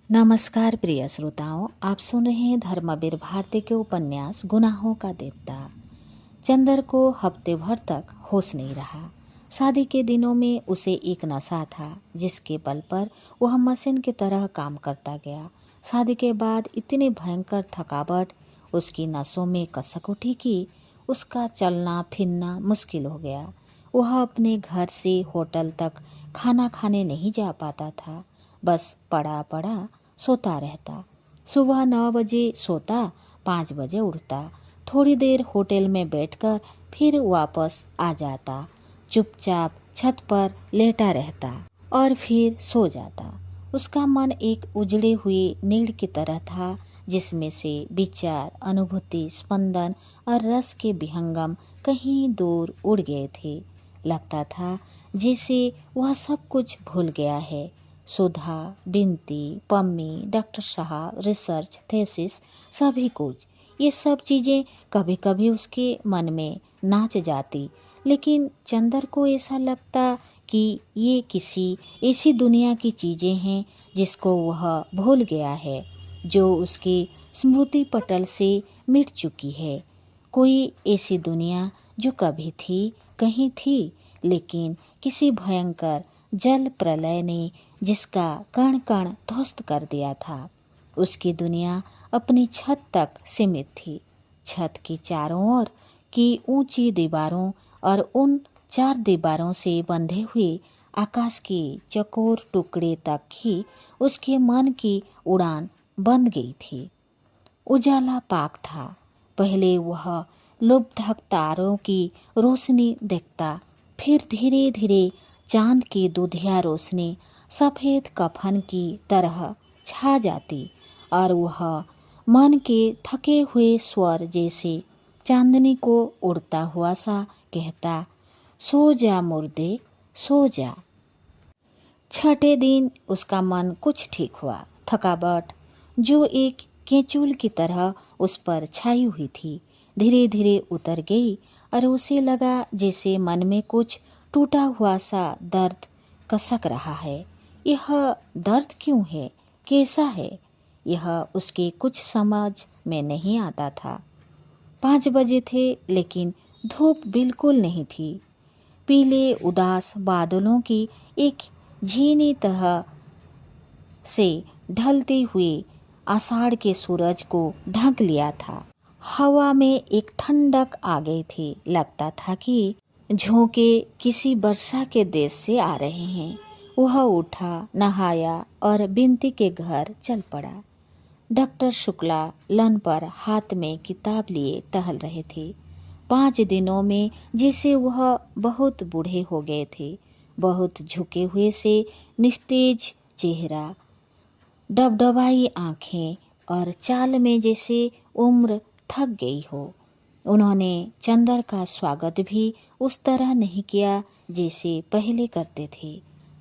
नमस्कार प्रिय श्रोताओं, आप सुन रहे हैं धर्मवीर भारती के उपन्यास गुनाहों का देवता। चंदर को हफ्ते भर तक होश नहीं रहा। शादी के दिनों में उसे एक नशा था जिसके बल पर वह मशीन की तरह काम करता गया। शादी के बाद इतनी भयंकर थकावट उसकी नसों में कसक उठी कि उसका चलना फिरना मुश्किल हो गया। वह अपने घर से होटल तक खाना खाने नहीं जा पाता था, बस पड़ा पड़ा सोता रहता। सुबह 9 बजे सोता, 5 बजे उठता, थोड़ी देर होटल में बैठकर फिर वापस आ जाता, चुपचाप छत पर लेटा रहता और फिर सो जाता। उसका मन एक उजड़े हुए नीड़ की तरह था जिसमें से विचार, अनुभूति, स्पंदन और रस के विहंगम कहीं दूर उड़ गए थे। लगता था जैसे वह सब कुछ भूल गया है। सुधा, बिनती, पम्मी, डॉक्टर साहब, रिसर्च, थेसिस, सभी कुछ ये सब चीज़ें कभी कभी उसके मन में नाच जाती, लेकिन चंदर को ऐसा लगता कि ये किसी ऐसी दुनिया की चीज़ें हैं जिसको वह भूल गया है, जो उसके स्मृति पटल से मिट चुकी है। कोई ऐसी दुनिया जो कभी थी, कहीं थी, लेकिन किसी भयंकर जल प्रलय ने जिसका कण कण ध्वस्त कर दिया था। उसकी दुनिया अपनी छत तक सीमित थी। छत की चारों ओर की ऊंची दीवारों और उन 4 दीवारों से बंधे हुए आकाश के चकोर टुकड़े तक ही उसके मन की उड़ान बंद गई थी। उजाला पाक था। पहले वह लुब्धक तारों की रोशनी देखता, फिर धीरे धीरे चांद की दुधिया रोशनी सफ़ेद कफन की तरह छा जाती और वह मन के थके हुए स्वर जैसे चांदनी को उड़ता हुआ सा कहता, सो जा मुर्दे, सो जा। छठे दिन उसका मन कुछ ठीक हुआ। थकावट जो एक केचुल की तरह उस पर छाई हुई थी, धीरे धीरे उतर गई और उसे लगा जैसे मन में कुछ टूटा हुआ सा दर्द कसक रहा है। यह दर्द क्यों है, कैसा है, यह उसके कुछ समझ में नहीं आता था। 5 बजे थे, लेकिन धूप बिल्कुल नहीं थी। पीले उदास बादलों की एक झीनी तरह से ढलते हुए आषाढ़ के सूरज को ढक लिया था। हवा में एक ठंडक आ गई थी। लगता था कि झोंके किसी वर्षा के देश से आ रहे हैं। वह उठा, नहाया और बिनती के घर चल पड़ा। डॉक्टर शुक्ला लन पर हाथ में किताब लिए टहल रहे थे। 5 दिनों में जैसे वह बहुत बूढ़े हो गए थे। बहुत झुके हुए से निस्तेज चेहरा, डबडबाई आंखें और चाल में जैसे उम्र थक गई हो। उन्होंने चंदर का स्वागत भी उस तरह नहीं किया जैसे पहले करते थे।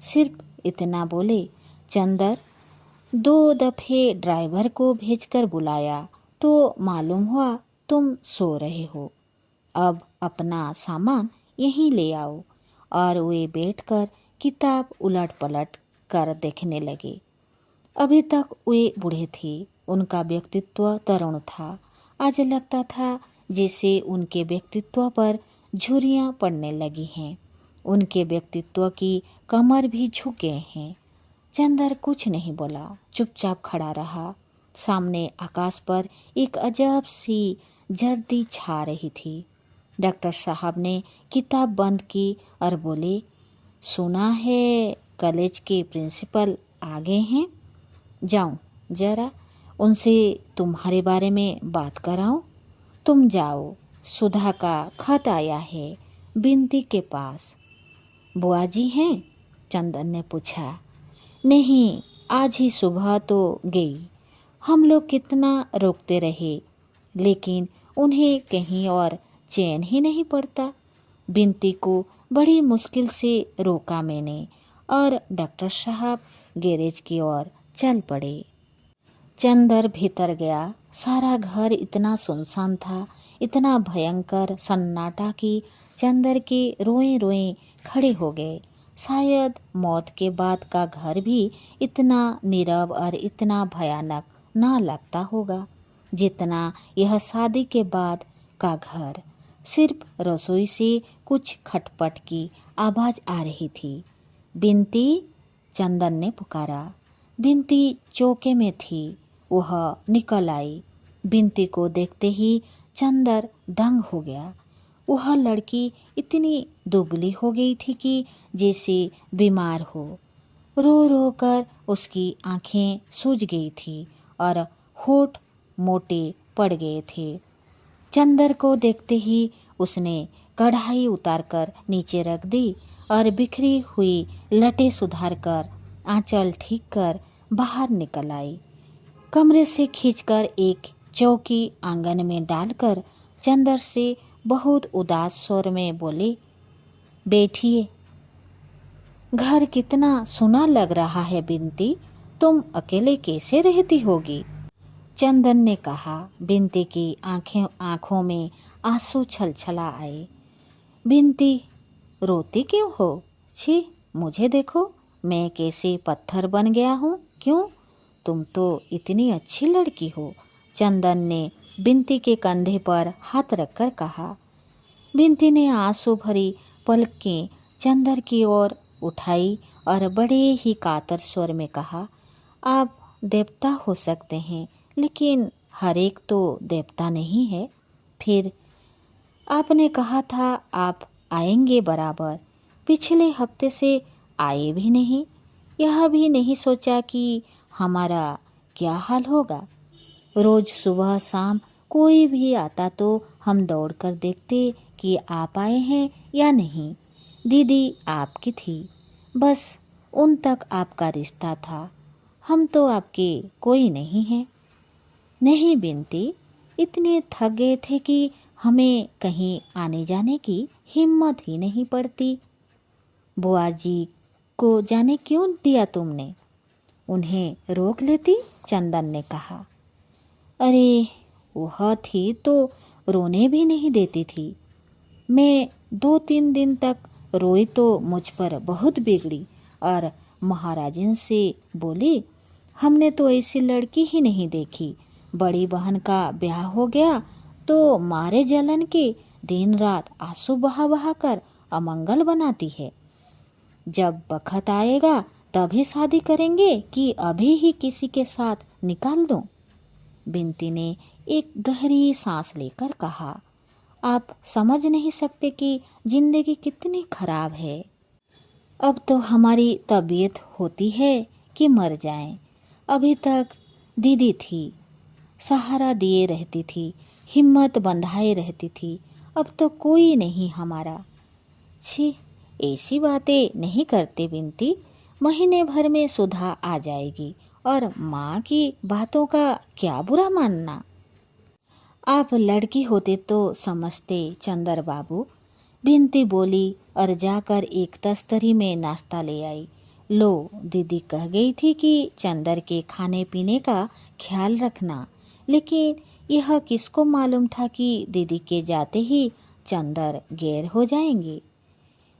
सिर्फ इतना बोले, चंदर, 2 दफे ड्राइवर को भेजकर बुलाया तो मालूम हुआ तुम सो रहे हो। अब अपना सामान यहीं ले आओ। और वे बैठकर किताब उलट पलट कर देखने लगे। अभी तक वे बूढ़े थे, उनका व्यक्तित्व तरुण था। आज लगता था जैसे उनके व्यक्तित्व पर झुर्रियाँ पड़ने लगी हैं। उनके व्यक्तित्व की कमर भी झुक गए हैं। चंदर कुछ नहीं बोला, चुपचाप खड़ा रहा। सामने आकाश पर एक अजब सी जर्दी छा रही थी। डॉक्टर साहब ने किताब बंद की और बोले, सुना है कॉलेज के प्रिंसिपल आ गए हैं, जाऊं जरा उनसे तुम्हारे बारे में बात कराऊं। तुम जाओ, सुधा का खत आया है बिनती के पास। बुआ जी हैं? चंदन ने पूछा। नहीं, आज ही सुबह तो गई। हम लोग कितना रोकते रहे, लेकिन उन्हें कहीं और चैन ही नहीं पड़ता। बिनती को बड़ी मुश्किल से रोका मैंने और डॉक्टर साहब गैरेज की ओर चल पड़े। चंदर भीतर गया। सारा घर इतना सुनसान था, इतना भयंकर सन्नाटा कि चंदर के रोए रोए खड़े हो गए। शायद मौत के बाद का घर भी इतना नीरव और इतना भयानक ना लगता होगा जितना यह शादी के बाद का घर। सिर्फ रसोई से कुछ खटपट की आवाज़ आ रही थी। बिनती, चंदन ने पुकारा। बिनती चौके में थी। वह निकल आई। बिनती को देखते ही चंदर दंग हो गया। वह लड़की इतनी दुबली हो गई थी कि जैसे बीमार हो। रो रो कर उसकी आंखें सूज गई थी और होठ मोटे पड़ गए थे। चंदर को देखते ही उसने कढ़ाई उतारकर नीचे रख दी और बिखरी हुई लटें सुधार कर आंचल ठीक कर बाहर निकल आई। कमरे से खींचकर एक चौकी आंगन में डालकर चंदर से बहुत उदास स्वर में बोली, बैठिए। घर कितना सुना लग रहा है बिनती, तुम अकेले कैसे रहती होगी? चंदन ने कहा। बिनती की आंखों में आंसू छलछला आए। बिनती, रोती क्यों हो? छी, मुझे देखो, मैं कैसे पत्थर बन गया हूँ। क्यों? तुम तो इतनी अच्छी लड़की हो। चंदन ने बिनती के कंधे पर हाथ रखकर कहा। बिनती ने आंसू भरी पलकें चंदर की ओर उठाई और बड़े ही कातर स्वर में कहा, आप देवता हो सकते हैं, लेकिन हर एक तो देवता नहीं है। फिर आपने कहा था आप आएंगे बराबर, पिछले हफ्ते से आए भी नहीं। यह भी नहीं सोचा कि हमारा क्या हाल होगा। रोज सुबह शाम कोई भी आता तो हम दौड़कर देखते कि आप आए हैं या नहीं। दीदी आपकी थी, बस उन तक आपका रिश्ता था। हम तो आपके कोई नहीं हैं। नहीं बिनती, इतने थक गए थे कि हमें कहीं आने जाने की हिम्मत ही नहीं पड़ती। बुआ जी को जाने क्यों दिया तुमने? उन्हें रोक लेती, चंदन ने कहा। अरे वह थी तो रोने भी नहीं देती थी। मैं 2-3 दिन तक रोई तो मुझ पर बहुत बिगड़ी और महाराजन से बोली, हमने तो ऐसी लड़की ही नहीं देखी। बड़ी बहन का ब्याह हो गया तो मारे जलन के दिन रात आंसू बहा बहा कर अमंगल बनाती है। जब बखत आएगा तभी शादी करेंगे कि अभी ही किसी के साथ निकाल दूं? बिनती ने एक गहरी सांस लेकर कहा, आप समझ नहीं सकते कि जिंदगी कितनी खराब है। अब तो हमारी तबीयत होती है कि मर जाएं। अभी तक दीदी थी, सहारा दिए रहती थी, हिम्मत बंधाए रहती थी। अब तो कोई नहीं हमारा। छी, ऐसी बातें नहीं करते बिनती। महीने भर में सुधा आ जाएगी और माँ की बातों का क्या बुरा मानना। आप लड़की होते तो समझते चंदर बाबू, बिनती बोली और जाकर एक तस्तरी में नाश्ता ले आई। लो, दीदी कह गई थी कि चंदर के खाने पीने का ख्याल रखना, लेकिन यह किसको मालूम था कि दीदी के जाते ही चंदर गैर हो जाएंगे।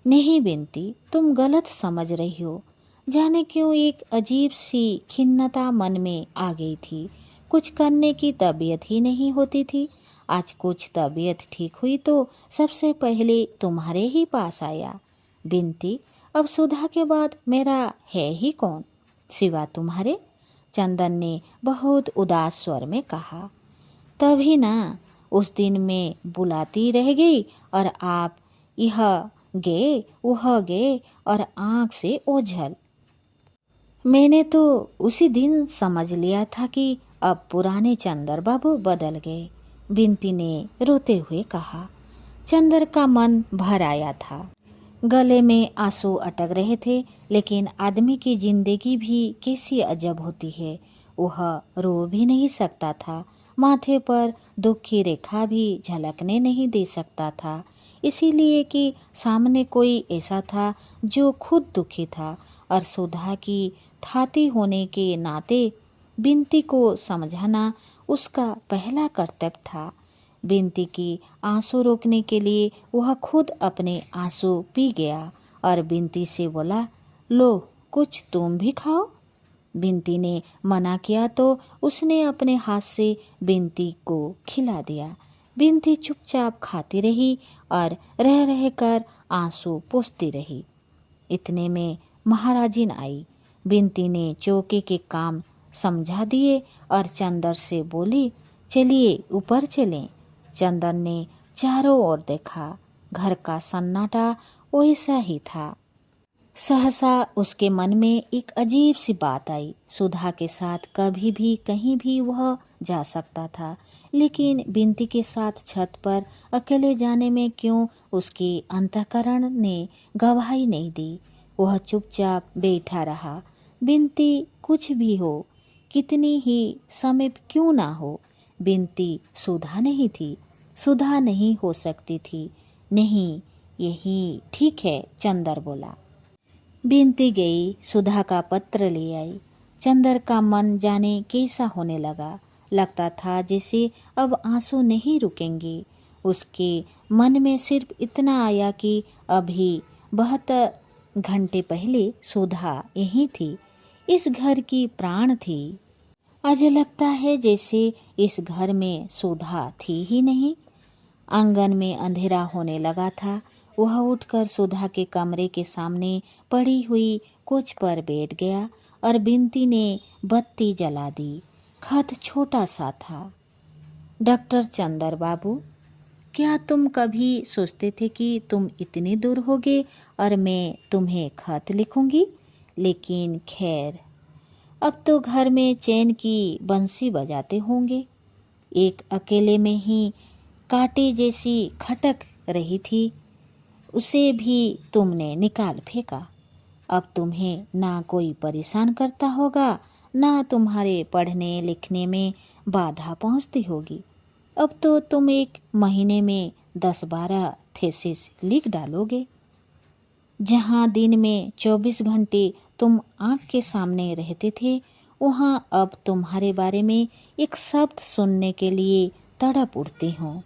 नहीं बिनती, तुम गलत समझ रही हो। जाने क्यों एक अजीब सी खिन्नता मन में आ गई थी। कुछ करने की तबीयत ही नहीं होती थी। आज कुछ तबीयत ठीक हुई तो सबसे पहले तुम्हारे ही पास आया। बिनती, अब सुधा के बाद मेरा है ही कौन सिवा तुम्हारे? चंदन ने बहुत उदास स्वर में कहा। तभी ना, उस दिन मैं बुलाती रह गई और आप यह गए वह गए और आँख से ओझल। मैंने तो उसी दिन समझ लिया था कि अब पुराने चंदर बाबू बदल गए, बिनती ने रोते हुए कहा। चंदर का मन भर आया था, गले में आंसू अटक रहे थे। लेकिन आदमी की जिंदगी भी कैसी अजब होती है। वह रो भी नहीं सकता था, माथे पर दुख की रेखा भी झलकने नहीं दे सकता था, इसीलिए कि सामने कोई ऐसा था जो खुद दुखी था। और सुधा की थाती होने के नाते बिनती को समझाना उसका पहला कर्तव्य था। बिनती की आंसू रोकने के लिए वह खुद अपने आंसू पी गया और बिंती से बोला, लो कुछ तुम भी खाओ। बिंती ने मना किया तो उसने अपने हाथ से बिंती को खिला दिया। बिंती चुपचाप खाती रही और रह रह कर आंसू पोंछती रही। इतने में महाराजिन आई। बिंती ने चौके के काम समझा दिए और चंदर से बोली, चलिए ऊपर चलें। चंदर ने चारों ओर देखा। घर का सन्नाटा वैसा ही था। सहसा उसके मन में एक अजीब सी बात आई। सुधा के साथ कभी भी कहीं भी वह जा सकता था, लेकिन बिंती के साथ छत पर अकेले जाने में क्यों उसके अंतःकरण ने गवाही नहीं दी। वह चुपचाप बैठा रहा। बिंती कुछ भी हो, कितनी ही समीप क्यों ना हो, बिंती सुधा नहीं थी, सुधा नहीं हो सकती थी। नहीं, यही ठीक है, चंदर बोला। बिंती गई, सुधा का पत्र ले आई। चंदर का मन जाने कैसा होने लगा। लगता था जैसे अब आंसू नहीं रुकेंगे। उसके मन में सिर्फ इतना आया कि अभी 72 घंटे पहले सुधा यही थी, इस घर की प्राण थी। आज लगता है जैसे इस घर में सुधा थी ही नहीं। आंगन में अंधेरा होने लगा था। वह उठकर सुधा के कमरे के सामने पड़ी हुई कोच पर बैठ गया और बिंती ने बत्ती जला दी। खत छोटा सा था। डॉक्टर चंदर बाबू, क्या तुम कभी सोचते थे कि तुम इतने दूर होगे और मैं तुम्हें खत लिखूंगी? लेकिन खैर, अब तो घर में चैन की बंसी बजाते होंगे। एक अकेले में ही कांटे जैसी खटक रही थी, उसे भी तुमने निकाल फेंका। अब तुम्हें ना कोई परेशान करता होगा, ना तुम्हारे पढ़ने लिखने में बाधा पहुंचती होगी। अब तो तुम एक महीने में 10-12 थीसिस लिख डालोगे। जहाँ दिन में 24 घंटे तुम आँख के सामने रहते थे, वहाँ अब तुम्हारे बारे में एक शब्द सुनने के लिए तड़प उठती हूँ।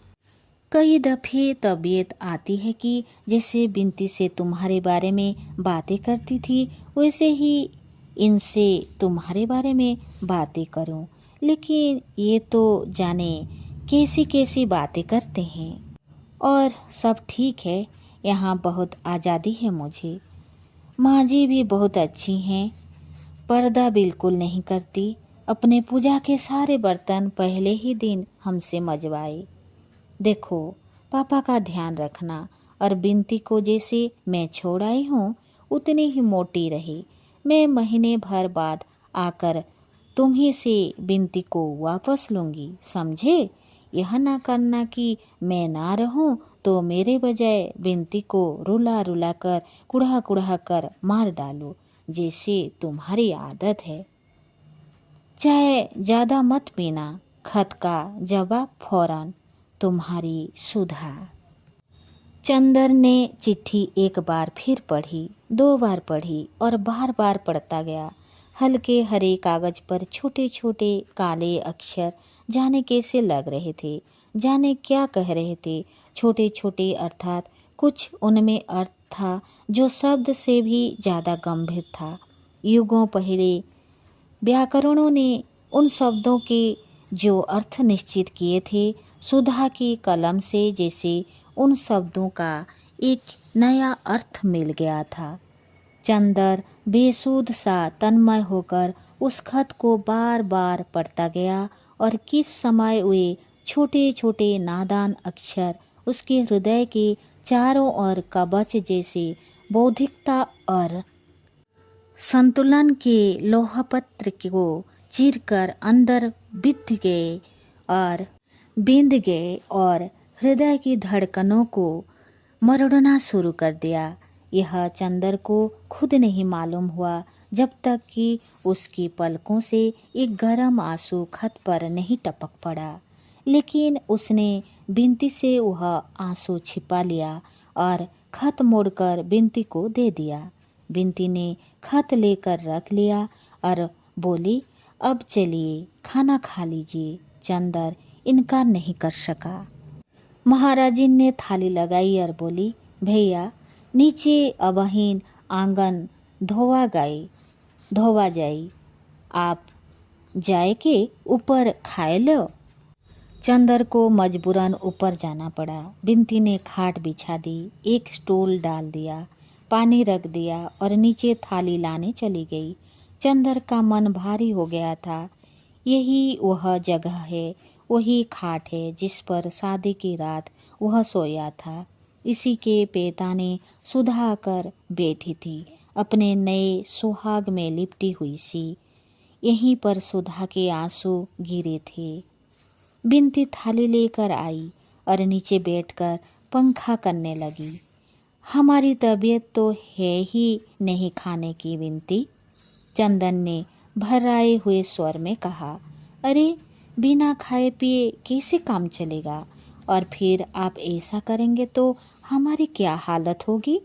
कई दफ़े तबीयत आती है कि जैसे बिंती से तुम्हारे बारे में बातें करती थी, वैसे ही इनसे तुम्हारे बारे में बातें करूं। लेकिन ये तो जाने कैसी कैसी बातें करते हैं। और सब ठीक है, यहाँ बहुत आज़ादी है मुझे। माँ जी भी बहुत अच्छी हैं, पर्दा बिल्कुल नहीं करती। अपने पूजा के सारे बर्तन पहले ही दिन हमसे मजवाए। देखो, पापा का ध्यान रखना। और बिंती को जैसे मैं छोड़ आई हूँ, उतनी ही मोटी रही। मैं महीने भर बाद आकर तुम्ही से बिंती को वापस लूँगी, समझे? यह ना करना कि मैं ना रहूँ तो मेरे बजाय बिंती को रुला रुला कर कुढ़ा कुढ़ा कर मार डालो, जैसे तुम्हारी आदत है। चाय ज़्यादा मत पीना। खत का जवाब फौरन, तुम्हारी सुधा। चंदर ने चिट्ठी एक बार फिर पढ़ी, 2 बार पढ़ी और बार बार पढ़ता गया। हल्के हरे कागज पर छोटे छोटे काले अक्षर जाने कैसे लग रहे थे, जाने क्या कह रहे थे। छोटे छोटे अर्थात कुछ उनमें अर्थ था जो शब्द से भी ज़्यादा गंभीर था। युगों पहले व्याकरणों ने उन शब्दों के जो अर्थ निश्चित किए थे, सुधा की कलम से जैसे उन शब्दों का एक नया अर्थ मिल गया था। चंदर बेसुध सा तन्मय होकर उस खत को बार बार पढ़ता गया और किस समय वे छोटे छोटे नादान अक्षर उसके हृदय के चारों ओर कवच जैसे बौद्धिकता और संतुलन के लोहपत्र को चीरकर अंदर बिंद गए और हृदय की धड़कनों को मरोड़ना शुरू कर दिया। यह चंदर को खुद नहीं मालूम हुआ, जब तक कि उसकी पलकों से एक गर्म आंसू खत पर नहीं टपक पड़ा। लेकिन उसने बिंती से वह आंसू छिपा लिया और खत मोड़कर बिंती को दे दिया। बिंती ने खत लेकर रख लिया और बोली, अब चलिए खाना खा लीजिए। चंदर इनकार नहीं कर सका। महाराजिन ने थाली लगाई और बोली, भैया नीचे अबहिन आंगन धोवा जाई, आप जाए के ऊपर खाए लो। चंदर को मजबूरन ऊपर जाना पड़ा। बिन्ती ने खाट बिछा दी, एक स्टूल डाल दिया, पानी रख दिया और नीचे थाली लाने चली गई। चंदर का मन भारी हो गया था। यही वह जगह है, वही खाट है जिस पर शादी की रात वह सोया था। इसी के पैताने सुधा कर बैठी थी, अपने नए सुहाग में लिपटी हुई सी। यहीं पर सुधा के आंसू गिरे थे। बिन्ती थाली लेकर आई और नीचे बैठकर पंखा करने लगी। हमारी तबीयत तो है ही नहीं खाने की बिन्ती, चंदन ने भर्राए हुए स्वर में कहा। अरे बिना खाए पिए कैसे काम चलेगा? और फिर आप ऐसा करेंगे तो हमारी क्या हालत होगी?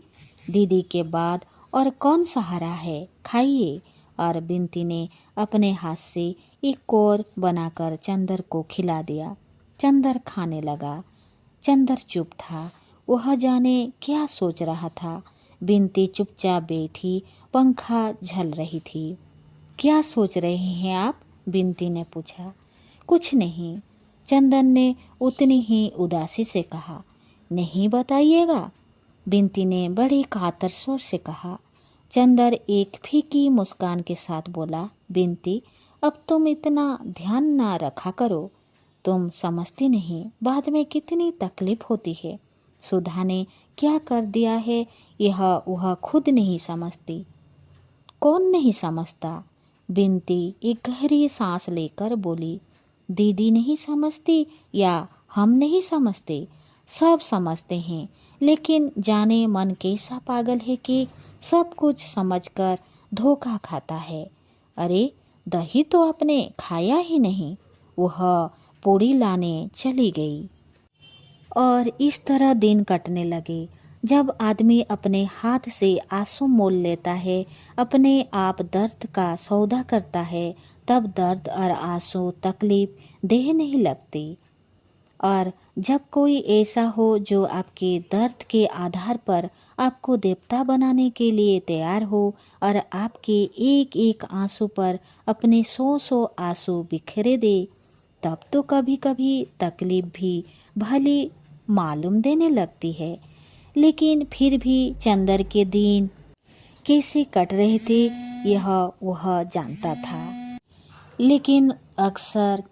दीदी के बाद और कौन सहारा है? खाइए। और बिन्ती ने अपने हाथ से एक कोर बनाकर चंदर को खिला दिया। चंदर खाने लगा। चंदर चुप था, वह जाने क्या सोच रहा था। बिन्ती चुपचाप बैठी पंखा झल रही थी। क्या सोच रहे हैं आप? बिन्ती ने पूछा। कुछ नहीं, चंदन ने उतनी ही उदासी से कहा। नहीं बताइएगा? बिन्ती ने बड़े कातर स्वर से कहा। चंदर एक फीकी मुस्कान के साथ बोला, बिन्ती अब तुम इतना ध्यान ना रखा करो, तुम समझती नहीं बाद में कितनी तकलीफ होती है। सुधा ने क्या कर दिया है यह वह खुद नहीं समझती। कौन नहीं समझता? बिन्ती एक गहरी सांस लेकर बोली। दीदी नहीं समझती या हम नहीं समझते? सब समझते हैं, लेकिन जाने मन कैसा पागल है कि सब कुछ समझकर धोखा खाता है। अरे दही तो आपने खाया ही नहीं। वह पूड़ी लाने चली गई। और इस तरह दिन कटने लगे। जब आदमी अपने हाथ से आंसू मोल लेता है, अपने आप दर्द का सौदा करता है, तब दर्द और आंसू तकलीफ देह नहीं लगती। और जब कोई ऐसा हो जो आपके दर्द के आधार पर आपको देवता बनाने के लिए तैयार हो और आपके एक एक आंसू पर अपने 100 आंसू बिखेरे दे, तब तो कभी कभी तकलीफ भी भली मालूम देने लगती है। लेकिन फिर भी चंदर के दिन कैसे कट रहे थे यह वह जानता था। लेकिन अक्सर